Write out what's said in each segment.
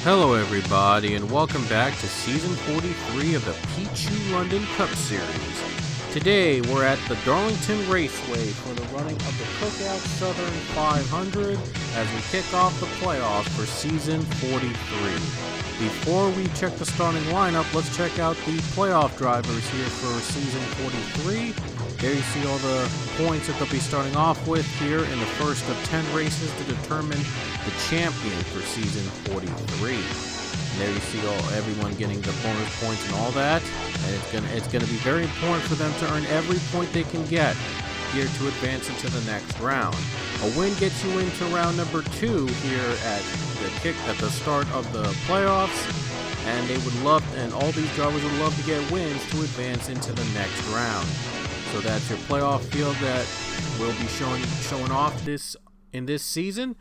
Hello everybody, and welcome back to Season 43 of the Pichu London Cup Series. Today we're at the Darlington Raceway for the running of the Cookout Southern 500 as we kick off the playoffs for Season 43. Before we check the starting lineup, let's check out the playoff drivers here for Season 43. There you see all the points that they'll be starting off with here in the first of 10 races to determine the champion for Season 43. And there you see everyone getting the bonus points and all that. And it's gonna be very important for them to earn every point they can get here to advance into the next round. A win gets you into round number 2 here at the start of the playoffs. And all these drivers would love to get wins to advance into the next round. So that's your playoff field that will be showing off in this season.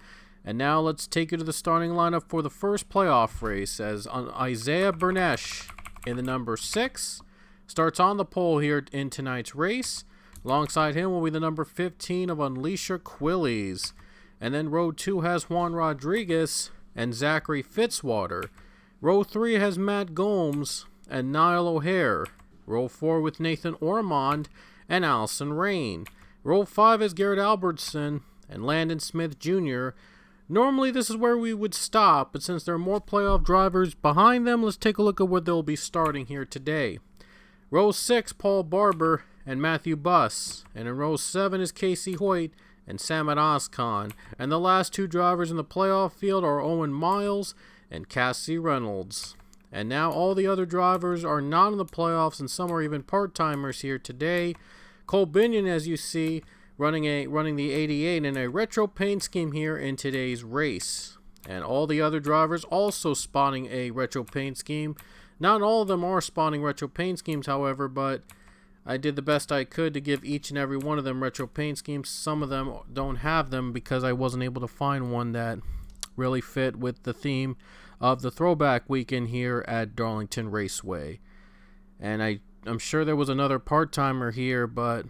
And now let's take you to the starting lineup for the first playoff race as Isaiah Bernesh in the number 6 starts on the pole here in tonight's race. Alongside him will be the number 15 of Unleasher Quillies. And then row 2 has Juan Rodriguez and Zachary Fitzwater. Row 3 has Matt Gomes and Niall O'Hare. Row 4 with Nathan Ormond and Allison Rain. Row 5 is Garrett Albertson and Landon Smith Jr. Normally this is where we would stop, but since there are more playoff drivers behind them, let's take a look at where they'll be starting here today. Row 6, Paul Barber and Matthew Buss. And in row 7 is Casey Hoyt and Samad Oskan. And the last two drivers in the playoff field are Owen Miles and Cassie Reynolds. And now all the other drivers are not in the playoffs, and some are even part-timers here today. Cole Binion, as you see, running the 88 in a retro paint scheme here in today's race. And all the other drivers also spotting a retro paint scheme. Not all of them are spotting retro paint schemes, however, but I did the best I could to give each and every one of them retro paint schemes. Some of them don't have them because I wasn't able to find one that really fit with the theme of the throwback weekend here at Darlington Raceway. And I'm sure there was another part-timer here, but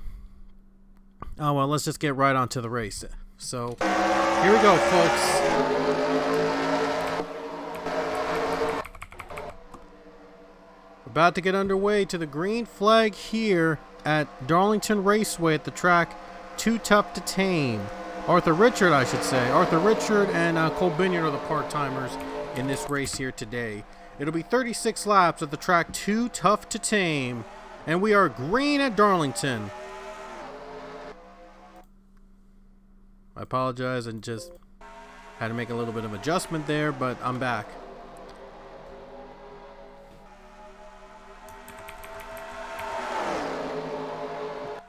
oh well, let's just get right onto the race. So here we go, folks. About to get underway to the green flag here at Darlington Raceway at the track Too Tough to Tame. Arthur Richard and Cole Binion are the part-timers in this race here today. It'll be 36 laps at the track Too Tough to Tame, and we are green at Darlington. I apologize and just had to make a little bit of adjustment there, but I'm back.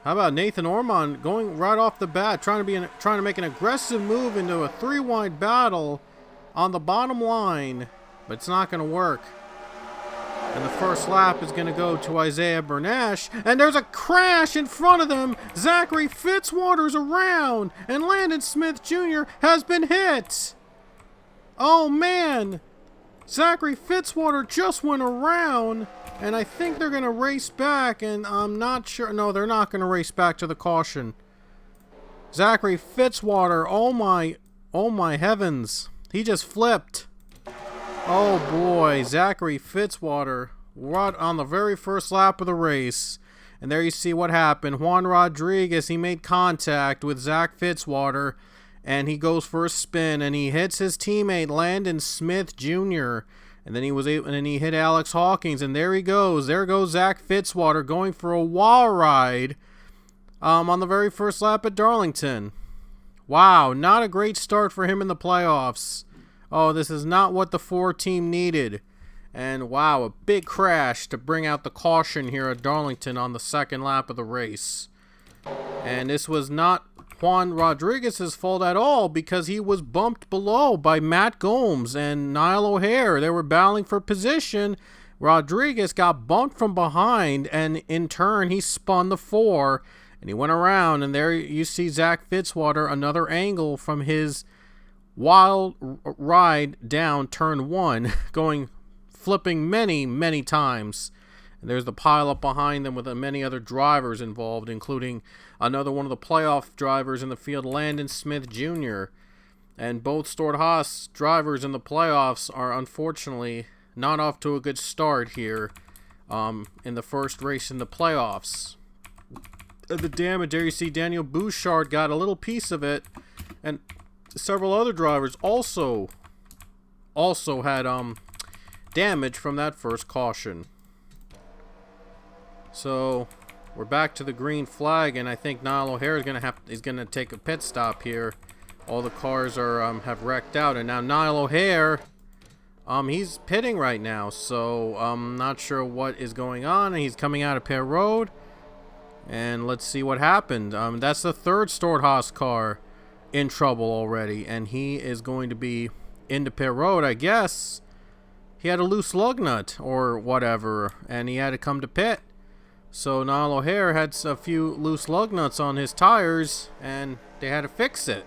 How about Nathan Ormond going right off the bat, trying to make an aggressive move into a 3-wide battle on the bottom line, but it's not going to work. And the first lap is going to go to Isaiah Bernesh, and there's a crash in front of them. Zachary Fitzwater's around, and Landon Smith Jr. has been hit. Oh man, Zachary Fitzwater just went around, and I think they're going to race back, and I'm not sure. No, they're not going to race back to the caution. Zachary Fitzwater, oh my heavens, he just flipped. Oh boy, Zachary Fitzwater right on the very first lap of the race. And there you see what happened. Juan Rodriguez, he made contact with Zach Fitzwater, and he goes for a spin, and he hits his teammate Landon Smith Jr. And then he hit Alex Hawkins, and there he goes. There goes Zach Fitzwater going for a wall ride on the very first lap at Darlington. Wow, not a great start for him in the playoffs. Oh, this is not what the 4 team needed. And wow, a big crash to bring out the caution here at Darlington on the second lap of the race. And this was not Juan Rodriguez's fault at all, because he was bumped below by Matt Gomes and Niall O'Hare. They were battling for position. Rodriguez got bumped from behind, and in turn he spun the 4, and he went around, and there you see Zach Fitzwater, another angle from his wild ride down turn 1, flipping many times. And there's the pile up behind them with many other drivers involved, including another one of the playoff drivers in the field, Landon Smith Jr. And both Stewart-Haas drivers in the playoffs are unfortunately not off to a good start here in the first race in the playoffs. The damage there, you see Daniel Bouchard got a little piece of it, and several other drivers also had damage from that first caution. So we're back to the green flag, and I think Niall O'Hare is gonna take a pit stop here. All the cars are have wrecked out, and now Niall O'Hare, he's pitting right now, so I'm not sure what is going on. And he's coming out of pit road, and let's see what happened. That's the third Stewart-Haas car in trouble already, and he is going to be into pit road. I guess he had a loose lug nut or whatever, and he had to come to pit. So Niall O'Hare had a few loose lug nuts on his tires, and they had to fix it.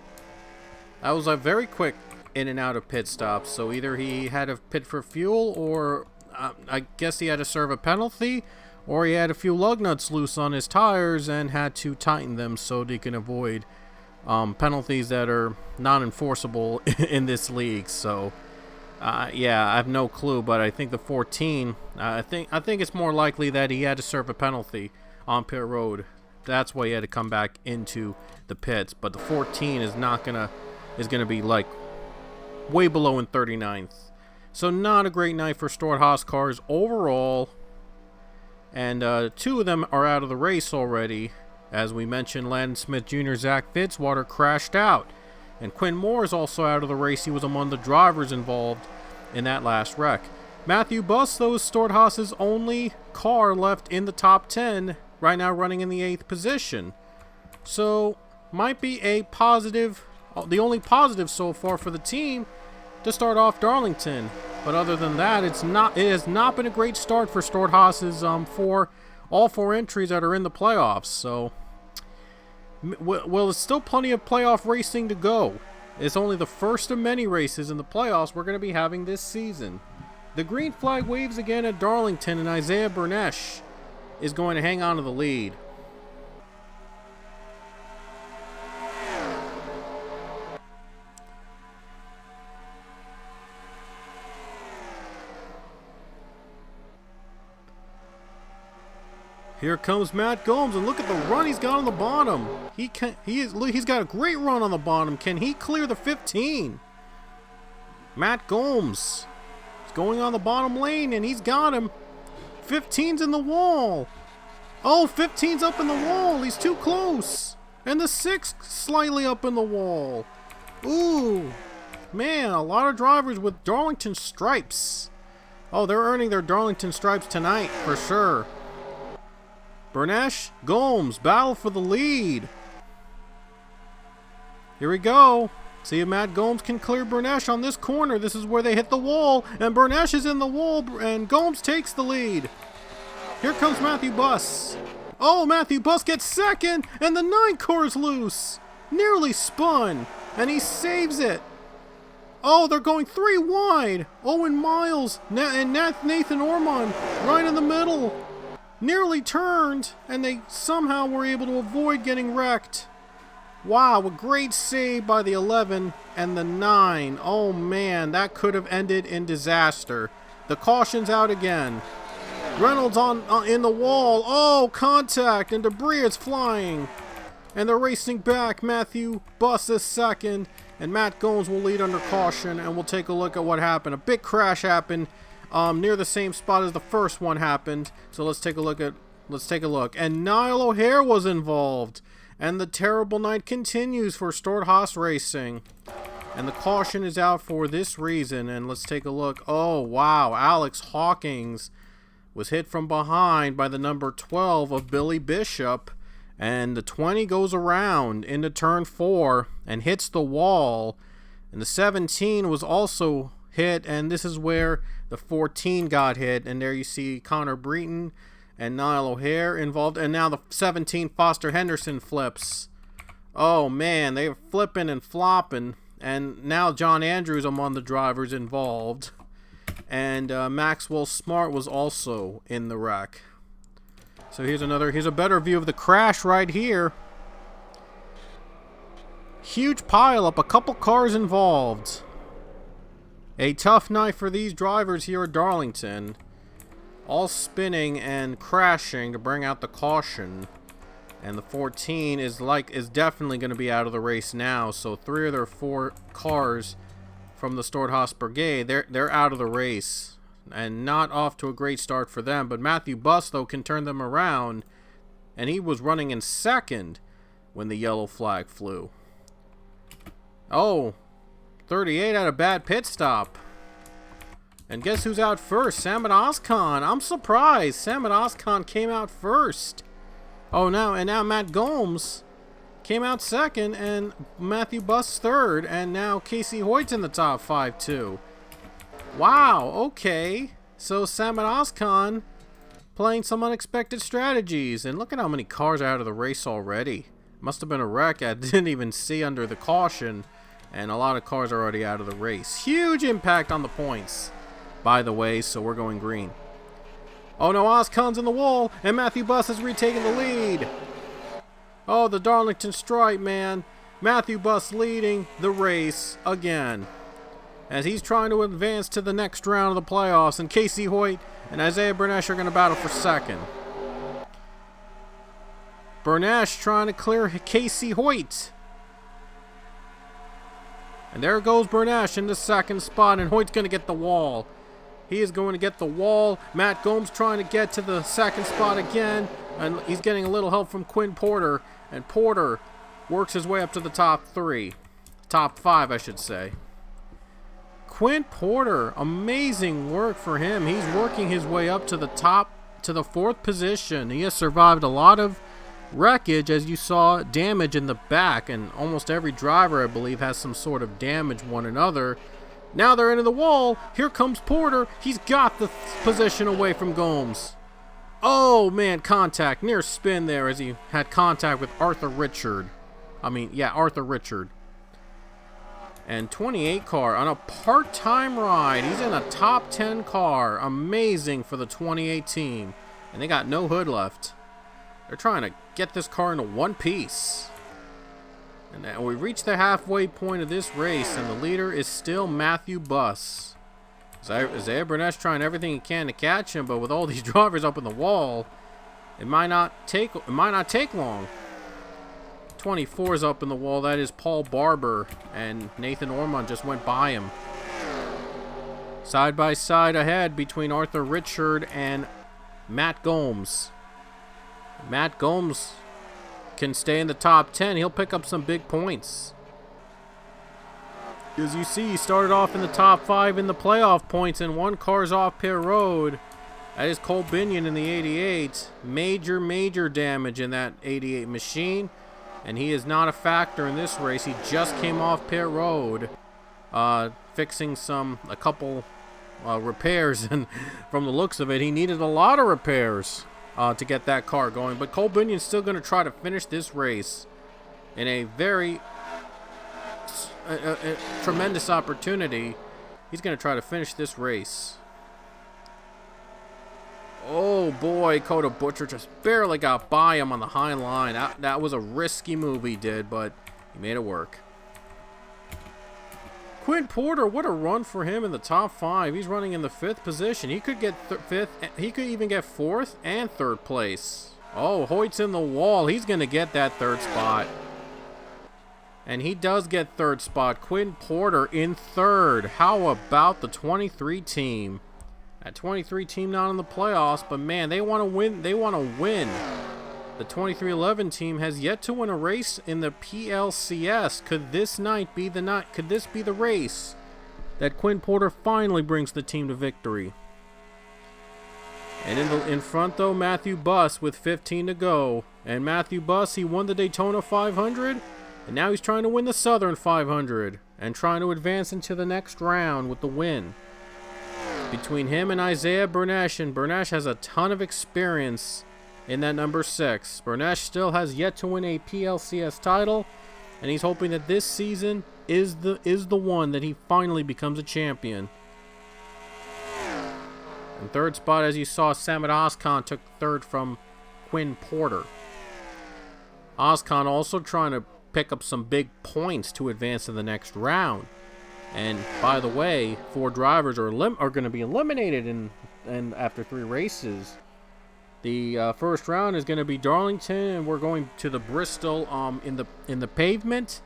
That was a very quick in and out of pit stops. So either he had to pit for fuel, or I guess he had to serve a penalty, or he had a few lug nuts loose on his tires and had to tighten them so they can avoid penalties that are not enforceable in this league. So yeah, I have no clue, but I think the 14, I think it's more likely that he had to serve a penalty on pit road. That's why he had to come back into the pits. But the 14 is gonna be like way below in 39th. So not a great night for Stewart-Haas cars overall. And 2 of them are out of the race already. As we mentioned, Landon Smith Jr., Zach Fitzwater crashed out. And Quinn Moore is also out of the race. He was among the drivers involved in that last wreck. Matthew Buss, though, is Stewart-Haas's only car left in the top 10, right now running in the 8th position. So, might be a positive, the only positive so far for the team to start off Darlington. But other than that, it has not been a great start for Stewart-Haas's all 4 entries that are in the playoffs. So, well, there's still plenty of playoff racing to go. It's only the first of many races in the playoffs we're going to be having this season. The green flag waves again at Darlington, and Isaiah Bernesh is going to hang on to the lead. Here comes Matt Gomes, and look at the run he's got on the bottom. He's got a great run on the bottom. Can he clear the 15? Matt Gomes is going on the bottom lane, and he's got him. 15's in the wall. Oh, 15's up in the wall. He's too close. And the 6 slightly up in the wall. Ooh, man, a lot of drivers with Darlington stripes. Oh, they're earning their Darlington stripes tonight for sure. Bernesh, Gomes, battle for the lead. Here we go. See if Matt Gomes can clear Bernesh on this corner. This is where they hit the wall, and Bernesh is in the wall, and Gomes takes the lead. Here comes Matthew Buss. Oh, Matthew Buss gets second, and the 9 car is loose. Nearly spun, and he saves it. Oh, they're going 3 wide. Owen Miles and Nathan Ormond right in the middle. Nearly turned, and they somehow were able to avoid getting wrecked. Wow, a great save by the 11 and the 9. Oh man, that could have ended in disaster. The caution's out again. Reynolds in the wall. Oh, contact, and debris is flying. And they're racing back. Matthew Buss is second, and Matt Gomes will lead under caution, and we'll take a look at what happened. A big crash happened near the same spot as the first one happened. So let's take a look. And Niall O'Hare was involved. And the terrible night continues for Stewart-Haas Racing. And the caution is out for this reason, and let's take a look. Oh, wow, Alex Hawkins was hit from behind by the number 12 of Billy Bishop, and the 20 goes around into turn 4 and hits the wall, and the 17 was also hit, and this is where the 14 got hit, and there you see Connor Breton and Niall O'Hare involved, and now the 17 Foster Henderson flips. Oh man, they're flipping and flopping, and now John Andrews among the drivers involved, and Maxwell Smart was also in the wreck. So here's a better view of the crash right here. Huge pileup, a couple cars involved. A tough night for these drivers here at Darlington. All spinning and crashing to bring out the caution. And the 14 is definitely going to be out of the race now. So 3 of their 4 cars from the Stordhaus Brigade, they're out of the race. And not off to a great start for them. But Matthew Buss, though, can turn them around. And he was running in second when the yellow flag flew. Oh, 38 had a bad pit stop. And guess who's out first? Samad Ozcan. I'm surprised. Samad Ozcan came out first. Oh, now Matt Gomes came out second, and Matthew Buss third, and now Casey Hoyt's in the top 5 too. Wow, okay. So Samad Ozcan playing some unexpected strategies, and look at how many cars are out of the race already. Must have been a wreck I didn't even see under the caution, and a lot of cars are already out of the race. Huge impact on the points, by the way, so we're going green. Oh no, Ozcan's in the wall, and Matthew Buss has retaken the lead. Oh, the Darlington Stripe, man. Matthew Buss leading the race again, as he's trying to advance to the next round of the playoffs, and Casey Hoyt and Isaiah Bernesh are going to battle for second. Bernesh trying to clear Casey Hoyt. And there goes Bernesh in the second spot, and Hoyt's going to get the wall. He is going to get the wall. Matt Gomes trying to get to the second spot again, and he's getting a little help from Quinn Porter, and Porter works his way up to the top 3. Top 5, I should say. Quinn Porter, amazing work for him. He's working his way up to the top, to the 4th position. He has survived a lot of wreckage, as you saw, damage in the back, and almost every driver, I believe, has some sort of damage one another. Now they're into the wall. Here comes Porter. He's got the position away from Gomes. Oh man, contact, near spin there, as he had contact with Arthur Richard. Arthur Richard. And 28 car on a part-time ride. He's in a top 10 car. Amazing for the 28 team. And they got no hood left. They're trying to get this car into one piece. And we reached the halfway point of this race, and the leader is still Matthew Buss. Isaiah Bernesh trying everything he can to catch him, but with all these drivers up in the wall, it might not take long. 24 is up in the wall. That is Paul Barber, and Nathan Ormond just went by him. Side by side ahead between Arthur Richard and Matt Gomes. Matt Gomes can stay in the top 10. He'll pick up some big points. As you see, he started off in the top 5 in the playoff points, and 1 car's off pit road. That is Cole Binion in the 88. Major damage in that 88 machine, and he is not a factor in this race. He just came off pit road, fixing a couple repairs, and from the looks of it, he needed a lot of repairs to get that car going. But Cole Binion's still going to try to finish this race in a very tremendous opportunity. He's going to try to finish this race. Oh boy, Coda Butcher just barely got by him on the high line. That was a risky move he did, but he made it work. Quinn Porter, what a run for him in the top 5. He's running in the 5th position. He could get 5th. He could even get 4th and 3rd place. Oh, Hoyt's in the wall. He's going to get that 3rd spot. And he does get 3rd spot. Quinn Porter in 3rd. How about the 23 team? That 23 team not in the playoffs, but man, they want to win. They want to win The 2311 team has yet to win a race in the PLCS. Could this night be the night? Could this be the race that Quinn Porter finally brings the team to victory? And in front though, Matthew Buss with 15 to go. And Matthew Buss, he won the Daytona 500, and now he's trying to win the Southern 500 and trying to advance into the next round with the win. Between him and Isaiah Bernesh, and Bernesh has a ton of experience in that number 6. Bernesh still has yet to win a PLCS title, and he's hoping that this season is the one that he finally becomes a champion. In third spot, as you saw, Samad Ozkan took third from Quinn Porter. Ozkan also trying to pick up some big points to advance to the next round. And by the way, 4 drivers are going to be eliminated in after 3 races. The first round is going to be Darlington, and we're going to the Bristol in the pavement,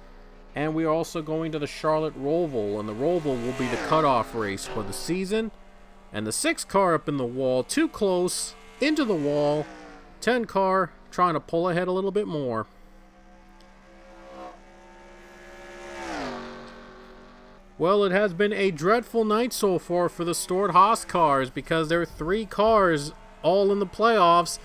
and we are also going to the Charlotte Roval, and the Roval will be the cutoff race for the season. And the 6 car up in the wall, too close, into the wall. 10 car trying to pull ahead a little bit more. Well, it has been a dreadful night so far for the Stewart-Haas cars, because there are 3 cars all in the playoffs,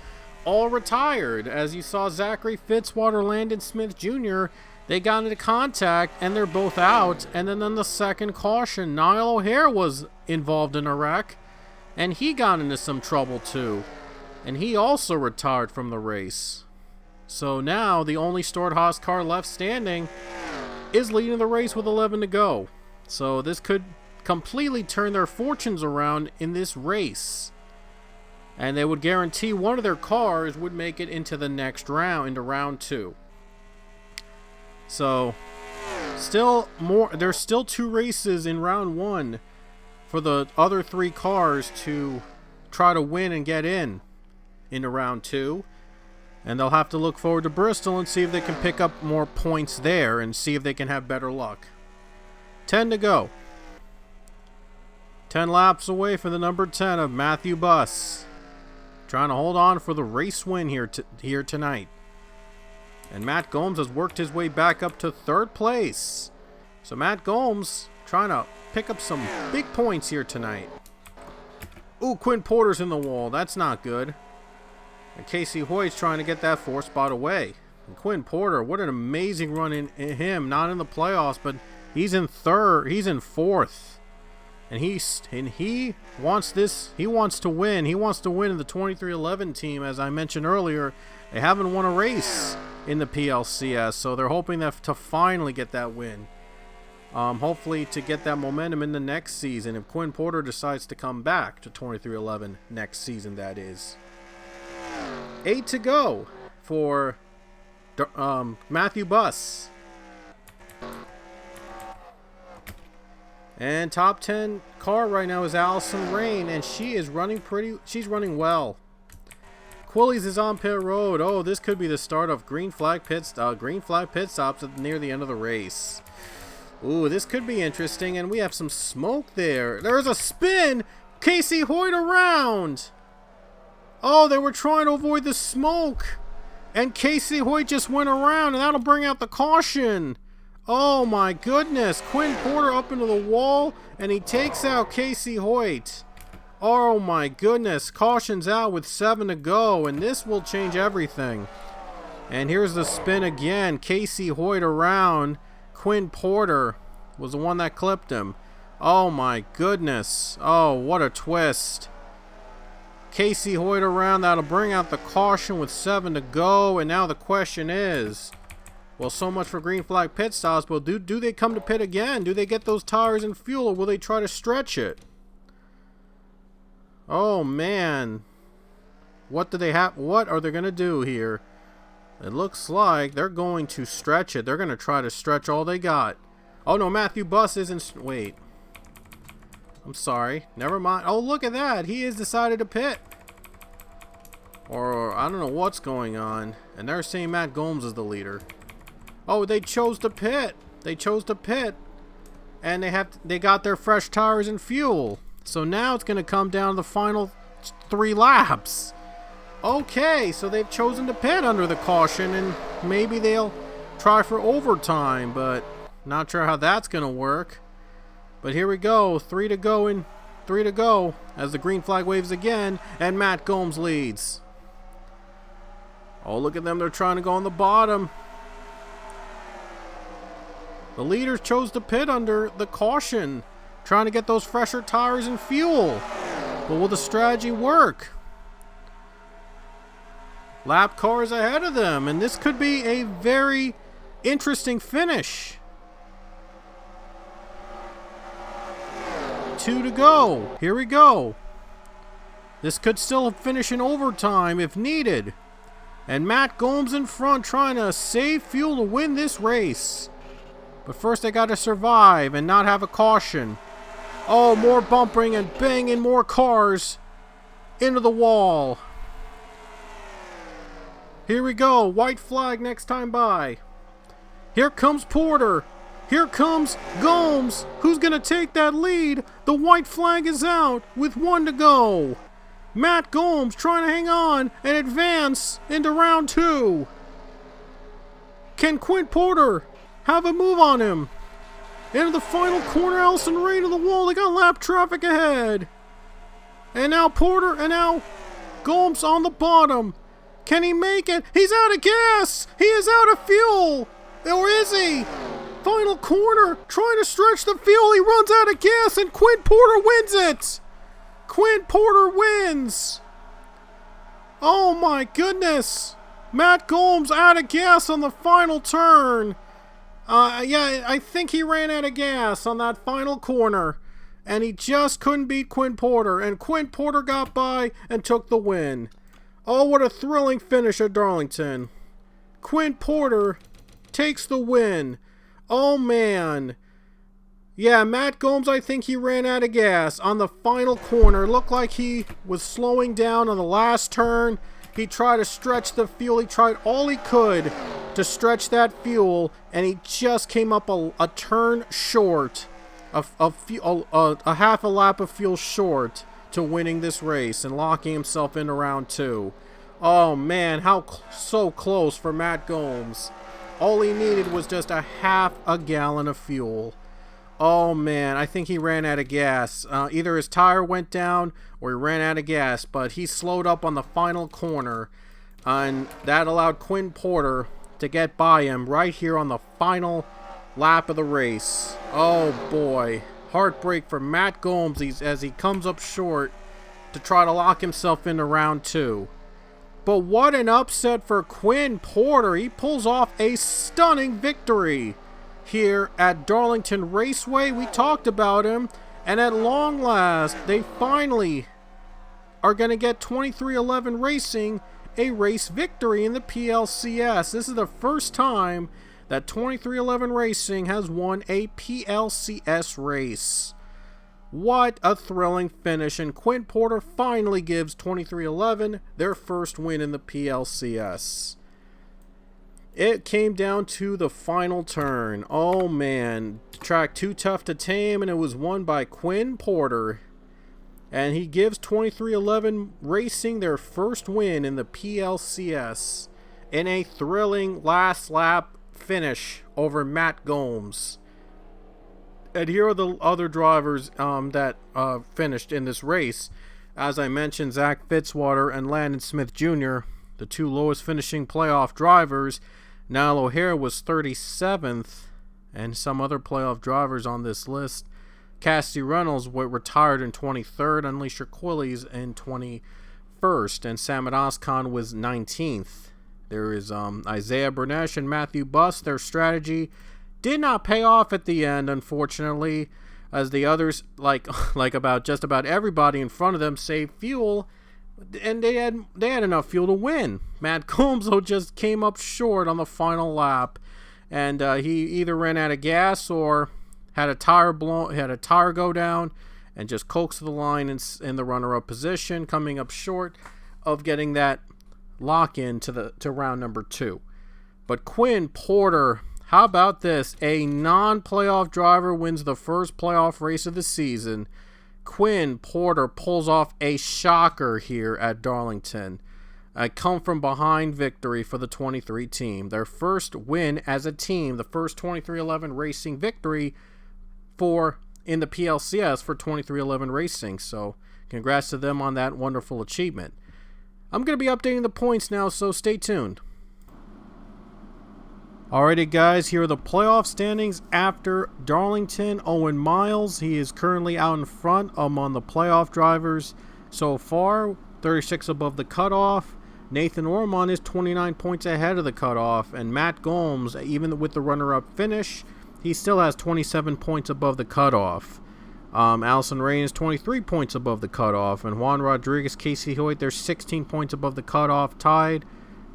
all retired. As you saw, Zachary Fitzwater, Landon Smith Jr., they got into contact and they're both out. And then on the second caution, Niall O'Hare was involved in a wreck, and he got into some trouble too. And he also retired from the race. So now the only Stewart-Haas car left standing is leading the race with 11 to go. So this could completely turn their fortunes around in this race. And they would guarantee one of their cars would make it into the next round, into round 2. So there's still 2 races in round 1 for the other 3 cars to try to win and get into round 2. And they'll have to look forward to Bristol and see if they can pick up more points there and see if they can have better luck. 10 to go. 10 laps away for the number 10 of Matthew Buss. Trying to hold on for the race win here tonight. And Matt Gomes has worked his way back up to 3rd place. So Matt Gomes trying to pick up some big points here tonight. Ooh, Quinn Porter's in the wall. That's not good. And Casey Hoyt's trying to get that 4th spot away. And Quinn Porter, what an amazing run in him. Not in the playoffs, but he's in 3rd. He's in 4th. And he wants this. He wants to win. He wants to win in the 2311 team. As I mentioned earlier, they haven't won a race in the PLCS, so they're hoping to finally get that win. Hopefully to get that momentum in the next season if Quinn Porter decides to come back to 2311 next season, that is. 8 to go for Matthew Buss. And top 10 car right now is Allison Rain, and she's running well. Quillies is on pit road. Oh, this could be the start of green flag pit stops near the end of the race. Ooh, this could be interesting, and we have some smoke there. There's a spin. Casey Hoyt around. Oh, they were trying to avoid the smoke, and Casey Hoyt just went around, and that'll bring out the caution. Oh my goodness, Quinn Porter up into the wall, and he takes out Casey Hoyt. Oh my goodness, caution's out with 7 to go, and this will change everything. And here's the spin again. Casey Hoyt around. Quinn Porter was the one that clipped him. Oh my goodness. Oh, what a twist. Casey Hoyt around. That'll bring out the caution with 7 to go. And now the question is, well, so much for green flag pit stops, but do they come to pit again? Do they get those tires and fuel, or will they try to stretch it? Oh man. What do they have? What are they going to do here? It looks like they're going to stretch it. They're going to try to stretch all they got. Oh no, Matthew Buss isn't. Wait. I'm sorry. Never mind. Oh, look at that. He has decided to pit. Or I don't know what's going on. And they're saying Matt Gomes is the leader. Oh, they chose to pit. They chose to pit. And they got their fresh tires and fuel. So now it's going to come down to the final 3 laps. Okay, so they've chosen to pit under the caution, and maybe they'll try for overtime, but not sure how that's going to work. But here we go, 3 to go as the green flag waves again, and Matt Gomes leads. Oh, look at them, they're trying to go on the bottom. The leaders chose to pit under the caution, trying to get those fresher tires and fuel. But will the strategy work? Lap cars ahead of them, and this could be a very interesting finish. 2 to go. Here we go. This could still finish in overtime if needed. And Matt Gomes in front trying to save fuel to win this race. But first they got to survive and not have a caution. Oh, more bumping and banging more cars into the wall. Here we go. White flag next time by. Here comes Porter. Here comes Gomes. Who's going to take that lead? The white flag is out with 1 to go. Matt Gomes trying to hang on and advance into round 2. Can Quint Porter have a move on him? Into the final corner, Ellison right to the wall. They got lap traffic ahead. And now Porter, and now Gomes on the bottom. Can he make it? He's out of gas. He is out of fuel. Or is he? Final corner, trying to stretch the fuel. He runs out of gas, and Quint Porter wins it. Quint Porter wins. Oh my goodness. Matt Gomes out of gas on the final turn. Yeah, I think he ran out of gas on that final corner. And he just couldn't beat Quint Porter. And Quint Porter got by and took the win. Oh, what a thrilling finish at Darlington. Quint Porter takes the win. Oh, man. Yeah, Matt Gomes, I think he ran out of gas on the final corner. Looked like he was slowing down on the last turn. He tried to stretch the fuel. He tried all he could to stretch that fuel, and he just came up a turn short, a half a lap of fuel short to winning this race and locking himself into round 2. Oh, man, how so close for Matt Gomes. All he needed was just a half a gallon of fuel. Oh, man, I think he ran out of gas. Either his tire went down or he ran out of gas, but he slowed up on the final corner, and that allowed Quint Porter to get by him right here on the final lap of the race. Oh, boy. Heartbreak for Matt Gomes as he comes up short to try to lock himself into round 2. But what an upset for Quint Porter. He pulls off a stunning victory here at Darlington Raceway. We talked about him, and at long last, they finally are going to get 2311 Racing a race victory in the PLCS. This is the first time that 2311 Racing has won a PLCS race. What a thrilling finish, and Quint Porter finally gives 2311 their first win in the PLCS. It came down to the final turn. Oh man, track too tough to tame, and it was won by Quint Porter. And he gives 2311 Racing their first win in the PLCS in a thrilling last lap finish over Matt Gomes. And here are the other drivers that finished in this race. As I mentioned, Zach Fitzwater and Landon Smith Jr., the two lowest finishing playoff drivers. Niall O'Hare was 37th, and some other playoff drivers on this list. Cassidy Reynolds retired in 23rd, Unleasher Quillies in 21st, and Samad Oskan was 19th. There is Isaiah Bernesh and Matthew Buss. Their strategy did not pay off at the end, unfortunately, as the others, like just about everybody in front of them, saved fuel, and they had enough fuel to win. Matt Gomes, though, just came up short on the final lap, and he either ran out of gas or had a tire go down, and just coaxed the line in the runner-up position, coming up short of getting that lock-in to round number 2. But Quint Porter, how about this? A non-playoff driver wins the first playoff race of the season. Quint Porter pulls off a shocker here at Darlington. A come-from-behind victory for the 23 team. Their first win as a team, the first 23XI Racing victory in the PLCS for 23XI Racing. So congrats to them on that wonderful achievement. I'm going to be updating the points now, so stay tuned. Alrighty guys, here are the playoff standings after Darlington. Owen Miles, he is currently out in front among the playoff drivers so far, 36 above the cutoff. Nathan Ormond is 29 points ahead of the cutoff, and Matt Gomes, even with the runner-up finish, he still has 27 points above the cutoff. Allison Rain is 23 points above the cutoff, and Juan Rodriguez, Casey Hoyt, they're 16 points above the cutoff, tied.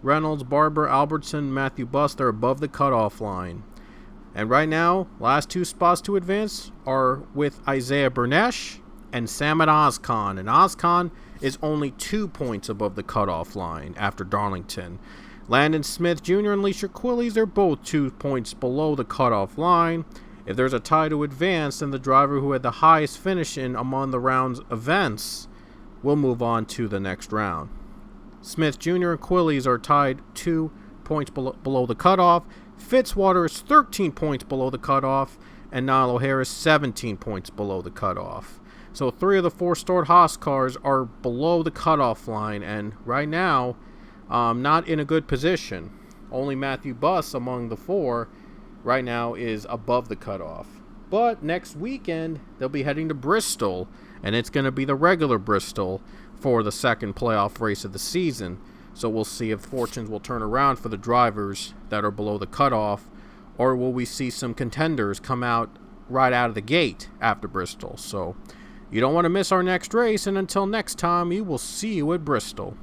Reynolds, Barber, Albertson, Matthew Buss, they're above the cutoff line. And right now, last two spots to advance are with Isaiah Bernesh and Samad Ozcan. And Ozcan is only 2 points above the cutoff line after Darlington. Landon Smith Jr. and Leisha Quillies, they're both 2 points below the cutoff line. If there's a tie to advance, then the driver who had the highest finish in among the round's events will move on to the next round. Smith Jr. and Quillies are tied 2 points below the cutoff. Fitzwater is 13 points below the cutoff, and Niall O'Hare is 17 points below the cutoff. So 3 of the 4 stored Haas cars are below the cutoff line, and right now, not in a good position. Only Matthew Buss among the 4 right now is above the cutoff. But next weekend, they'll be heading to Bristol, and it's going to be the regular Bristol for the second playoff race of the season. So we'll see if fortunes will turn around for the drivers that are below the cutoff, or will we see some contenders come out right out of the gate after Bristol. So you don't want to miss our next race, and until next time, we will see you at Bristol.